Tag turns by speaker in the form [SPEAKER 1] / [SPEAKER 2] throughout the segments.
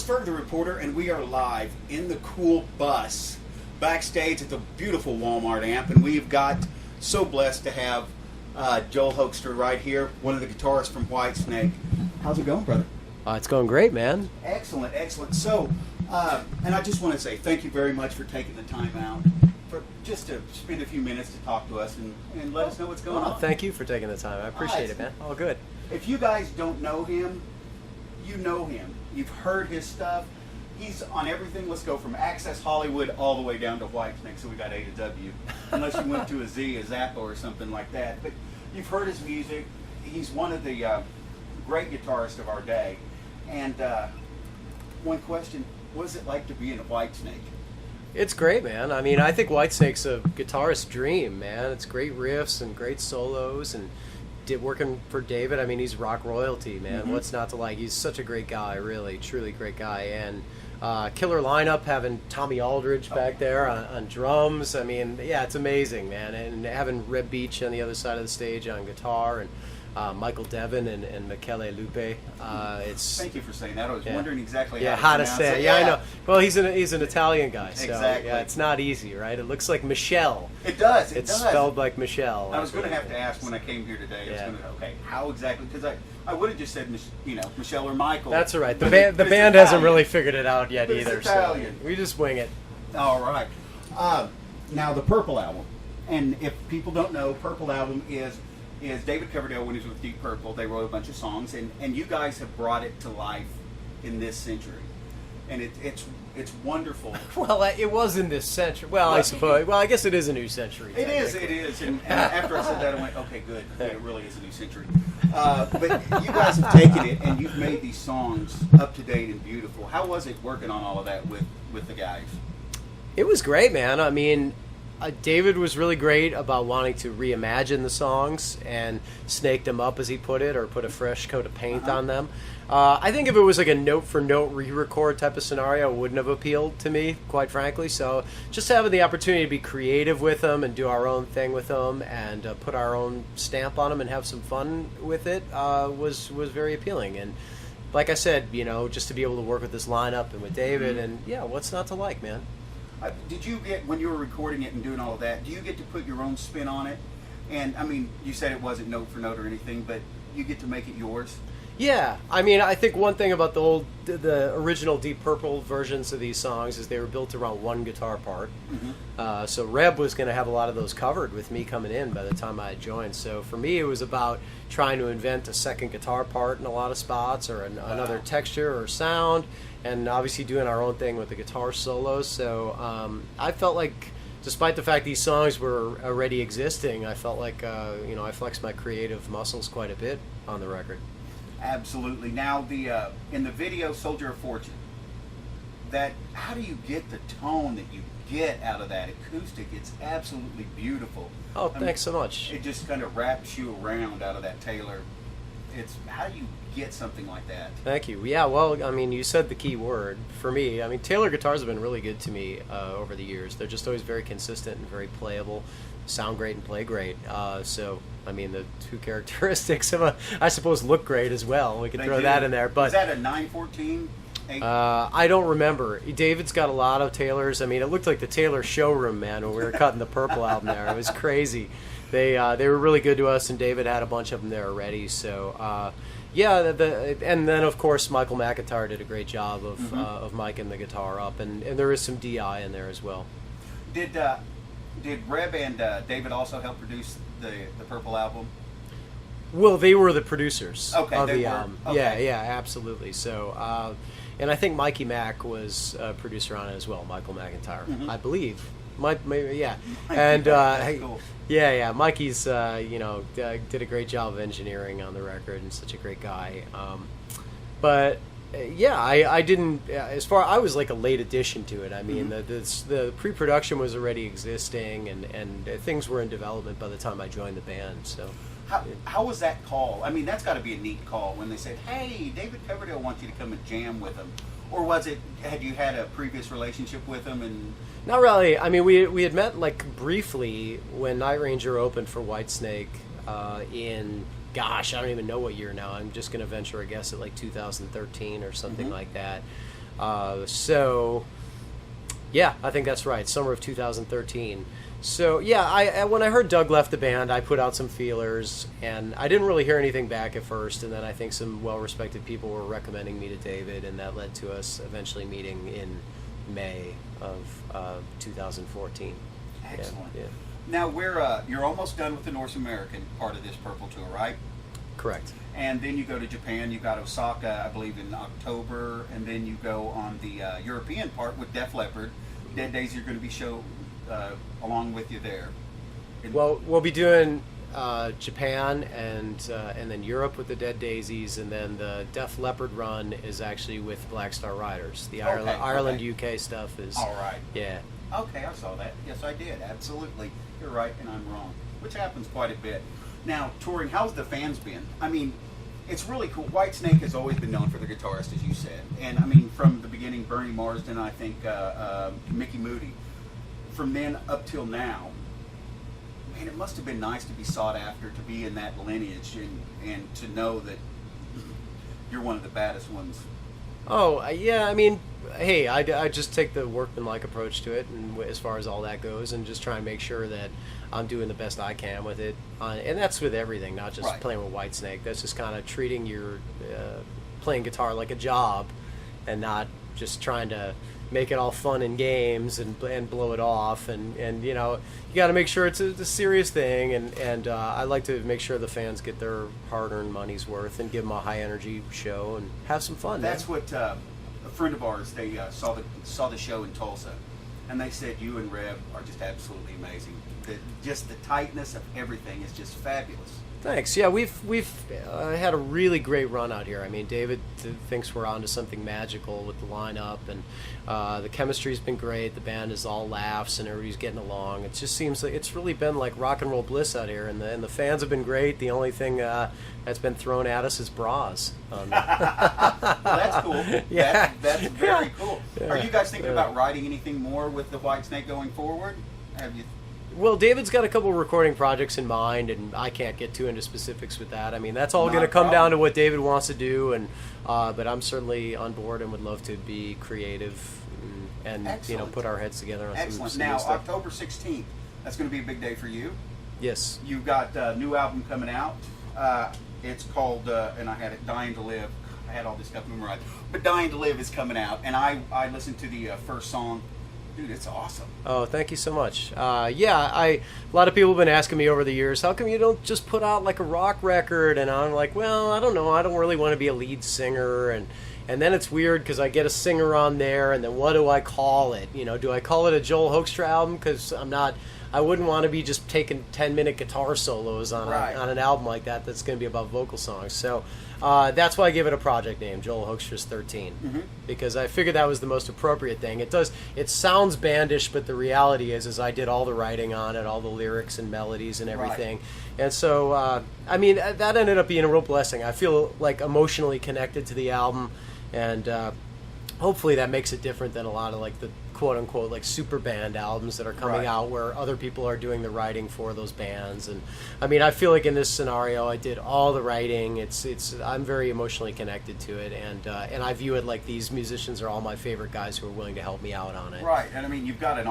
[SPEAKER 1] Ferg the reporter, and we are live in the cool bus backstage at the beautiful Walmart amp, and we've got so blessed to have Joel Hoekstra right here, one of the guitarists from Whitesnake. How's it going, brother?
[SPEAKER 2] It's going great, man.
[SPEAKER 1] Excellent, excellent. So, and I just want to say thank you very much for taking the time out for just to spend a few minutes to talk to us and let us know what's going on.
[SPEAKER 2] Thank you for taking the time. I appreciate it, man. All good.
[SPEAKER 1] If you guys don't know him, you know him. You've heard his stuff. He's on everything. Let's go from Access Hollywood all the way down to Whitesnake, so we got A to W. Unless you went to a Z, a Zappa, or something like that. But you've heard his music. He's one of the great guitarists of our day. And one question, what is it like to be in Whitesnake?
[SPEAKER 2] It's great, man. I mean, I think Whitesnake's a guitarist's dream, man. It's great riffs and great solos, and working for David, I mean, he's rock royalty, man.
[SPEAKER 1] Mm-hmm.
[SPEAKER 2] What's not to like? He's such a great guy, really, truly great guy. And killer lineup, having Tommy Aldridge back there on drums. I mean, yeah, it's amazing, man. And having Reb Beach on the other side of the stage on guitar, and Michael Devin and Michele Lupe.
[SPEAKER 1] Thank you for saying that. I was wondering exactly
[SPEAKER 2] how to say it. Yeah, I know. Well, he's an Italian guy, so
[SPEAKER 1] exactly.
[SPEAKER 2] Yeah, it's not easy, right? It looks like Michelle.
[SPEAKER 1] It does.
[SPEAKER 2] It's spelled like Michelle.
[SPEAKER 1] I was going to have to ask when I came here today. I was going to, okay, how exactly? Because I would have just said, Michelle or Michael.
[SPEAKER 2] That's all right. The band hasn't really figured it out yet either.
[SPEAKER 1] It's Italian.
[SPEAKER 2] So we just wing it.
[SPEAKER 1] All right. Now the Purple album, and if people don't know, Purple album is David Coverdale when he was with Deep Purple. They wrote a bunch of songs, and you guys have brought it to life in this century, and it's wonderful.
[SPEAKER 2] Well, it was in this century. Well, I suppose. Well, I guess it is a new century.
[SPEAKER 1] It is. And after I said that, I went, okay, good. It really is a new century. But you guys have taken it and you've made these songs up to date and beautiful. How was it working on all of that with the guys?
[SPEAKER 2] It was great, man. I mean, David was really great about wanting to reimagine the songs and snake them up, as he put it, or put a fresh coat of paint on them. I think if it was like a note-for-note re-record type of scenario, it wouldn't have appealed to me, quite frankly. So just having the opportunity to be creative with them and do our own thing with them and put our own stamp on them and have some fun with it was very appealing. And like I said, just to be able to work with this lineup and with David, and yeah, what's not to like, man?
[SPEAKER 1] Did you get, when you were recording it and doing all of that, do you get to put your own spin on it? And, I mean, you said it wasn't note for note or anything, but you get to make it yours?
[SPEAKER 2] Yeah. I mean, I think one thing about the original Deep Purple versions of these songs is they were built around one guitar part. Mm-hmm. So Reb was going to have a lot of those covered with me coming in by the time I joined. So for me, it was about trying to invent a second guitar part in a lot of spots, or another texture or sound, and obviously doing our own thing with the guitar solos. So I felt like, despite the fact these songs were already existing, I felt like I flexed my creative muscles quite a bit on the record.
[SPEAKER 1] Absolutely. Now, the in the video Soldier of Fortune, how do you get the tone that you get out of that acoustic? It's absolutely beautiful.
[SPEAKER 2] Oh, thanks so much.
[SPEAKER 1] It just kind of wraps you around out of that Taylor. How do you get something like that?
[SPEAKER 2] Thank you. Yeah, well, I mean, you said the key word for me. I mean, Taylor guitars have been really good to me over the years. They're just always very consistent and very playable, sound great and play great. So, I mean, the two characteristics of I suppose, look great as well. We could throw that in there. But
[SPEAKER 1] is that a 914?
[SPEAKER 2] I don't remember. David's got a lot of Taylors. I mean, it looked like the Taylor showroom, man, when we were cutting the Purple album there. It was crazy. They were really good to us, and David had a bunch of them there already. So, yeah, and then, of course, Michael McIntyre did a great job of miking the guitar up, and there is some DI in there as well.
[SPEAKER 1] Did Reb and David also help produce the Purple album?
[SPEAKER 2] Well, they were the producers of the album.
[SPEAKER 1] Okay.
[SPEAKER 2] Yeah, absolutely. So, and I think Mikey Mac was a producer on it as well, Michael McIntyre, I believe. Yeah. And
[SPEAKER 1] cool.
[SPEAKER 2] Yeah. Mikey's did a great job of engineering on the record, and such a great guy. But yeah, I didn't. I was like a late addition to it. I mean, the pre-production was already existing, and things were in development by the time I joined the band. So.
[SPEAKER 1] How was that call? I mean, that's got to be a neat call when they said, "Hey, David Coverdale wants you to come and jam with him," or was it? Had you had a previous relationship with him? And
[SPEAKER 2] not really. I mean, we had met like briefly when Night Ranger opened for Whitesnake in, gosh, I don't even know what year now. I'm just going to venture a guess at like 2013 or something like that. So, yeah, I think that's right. Summer of 2013. So, yeah, when I heard Doug left the band, I put out some feelers, and I didn't really hear anything back at first, and then I think some well-respected people were recommending me to David, and that led to us eventually meeting in May of 2014.
[SPEAKER 1] Excellent.
[SPEAKER 2] Yeah.
[SPEAKER 1] Now, you're almost done with the North American part of this Purple tour, right?
[SPEAKER 2] Correct.
[SPEAKER 1] And then you go to Japan. You got Osaka, I believe, in October, and then you go on the European part with Def Leppard. Dead Days, you're going to be along with you there.
[SPEAKER 2] Well, we'll be doing Japan and then Europe with the Dead Daisies, and then the Def Leppard run is actually with Black Star Riders. The Ireland UK stuff is
[SPEAKER 1] all right.
[SPEAKER 2] Yeah.
[SPEAKER 1] Okay, I saw that. Yes, I did. Absolutely. You're right, and I'm wrong, which happens quite a bit. Now, touring, how's the fans been? I mean, it's really cool. Whitesnake has always been known for their guitarist, as you said. And, I mean, from the beginning, Bernie Marsden, I think Mickey Moody. From then up till now, man, it must have been nice to be sought after, to be in that lineage, and to know that you're one of the baddest ones.
[SPEAKER 2] Oh, yeah, I mean, hey, I just take the workmanlike approach to it, and as far as all that goes, and just try and make sure that I'm doing the best I can with it. And that's with everything, not just playing with Whitesnake. That's just kind of treating your playing guitar like a job, and not just trying to make it all fun and games and blow it off. And you know, you got to make sure it's a serious thing. And I like to make sure the fans get their hard-earned money's worth and give them a high-energy show and have some fun.
[SPEAKER 1] That's what a friend of ours, they saw the show in Tulsa, and they said you and Reb are just absolutely amazing. Just the tightness of everything is just fabulous.
[SPEAKER 2] Thanks. Yeah, we've had a really great run out here. I mean, David thinks we're onto something magical with the lineup, and the chemistry's been great. The band is all laughs, and everybody's getting along. It just seems like it's really been like rock and roll bliss out here, and the fans have been great. The only thing that's been thrown at us is bras.
[SPEAKER 1] Well, that's cool.
[SPEAKER 2] Yeah.
[SPEAKER 1] That's very cool.
[SPEAKER 2] Yeah.
[SPEAKER 1] Are you guys thinking about writing anything more with the Whitesnake going forward? Have you?
[SPEAKER 2] Well, David's got a couple recording projects in mind, and I can't get too into specifics with that. I mean, that's all
[SPEAKER 1] Not
[SPEAKER 2] going to
[SPEAKER 1] a
[SPEAKER 2] come
[SPEAKER 1] problem.
[SPEAKER 2] down to what David wants to do, and but I'm certainly on board and would love to be creative and you know, put our heads together on
[SPEAKER 1] Excellent.
[SPEAKER 2] some
[SPEAKER 1] Now,
[SPEAKER 2] new stuff.
[SPEAKER 1] October 16th, that's going to be a big day for you.
[SPEAKER 2] Yes.
[SPEAKER 1] You've got a new album coming out. It's called, and I had it, Dying to Live. I had all this stuff memorized. But Dying to Live is coming out, and I listened to the first song. Dude, it's awesome.
[SPEAKER 2] Oh, thank you so much. Yeah, a lot of people have been asking me over the years, how come you don't just put out like a rock record? And I'm like, well, I don't know. I don't really want to be a lead singer. And then it's weird because I get a singer on there, and then what do I call it? You know, do I call it a Joel Hoekstra album? Because I wouldn't want to be just taking 10-minute guitar solos on an album like that that's going to be about vocal songs. So that's why I give it a project name, Joel Hoekstra's 13, because I figured that was the most appropriate thing. It sounds bandish, but the reality is I did all the writing on it, all the lyrics and melodies and everything. And so, I mean, that ended up being a real blessing. I feel like emotionally connected to the album, and hopefully that makes it different than a lot of like the quote-unquote like super band albums that are coming out where other people are doing the writing for those bands. And I mean, I feel like in this scenario I did all the writing. I'm very emotionally connected to it, and I view it like these musicians are all my favorite guys who are willing to help me out on it.
[SPEAKER 1] Right, and I mean you've got a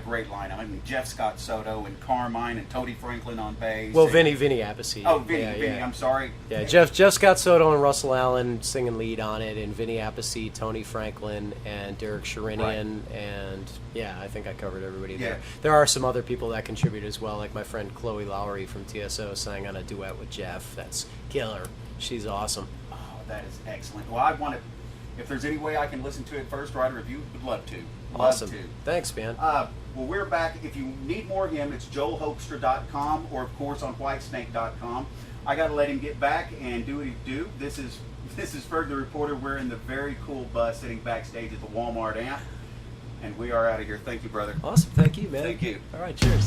[SPEAKER 1] great lineup. I mean Jeff Scott Soto and Carmine and Tony Franklin on bass.
[SPEAKER 2] Well, Vinny Appice.
[SPEAKER 1] Oh, Vinny, I'm sorry.
[SPEAKER 2] Yeah, Jeff Scott Soto and Russell Allen singing lead on it, and Vinny Appice, Tony Franklin, and Derek Sherinian. And yeah, I think I covered everybody there. There are some other people that contribute as well, like my friend Chloe Lowry from TSO sang on a duet with Jeff. That's killer. She's awesome.
[SPEAKER 1] Oh, that is excellent. Well, I want to, if there's any way I can listen to it first, write a review, would love to.
[SPEAKER 2] Awesome. Thanks, man.
[SPEAKER 1] Well, we're back. If you need more of him, it's joelhoekstra.com or, of course, on whitesnake.com. I got to let him get back and do what he do. This is Ferg the reporter. We're in the very cool bus sitting backstage at the Walmart amp. And we are out of here. Thank you, brother.
[SPEAKER 2] Awesome. Thank you, man.
[SPEAKER 1] Thank you.
[SPEAKER 2] All right. Cheers.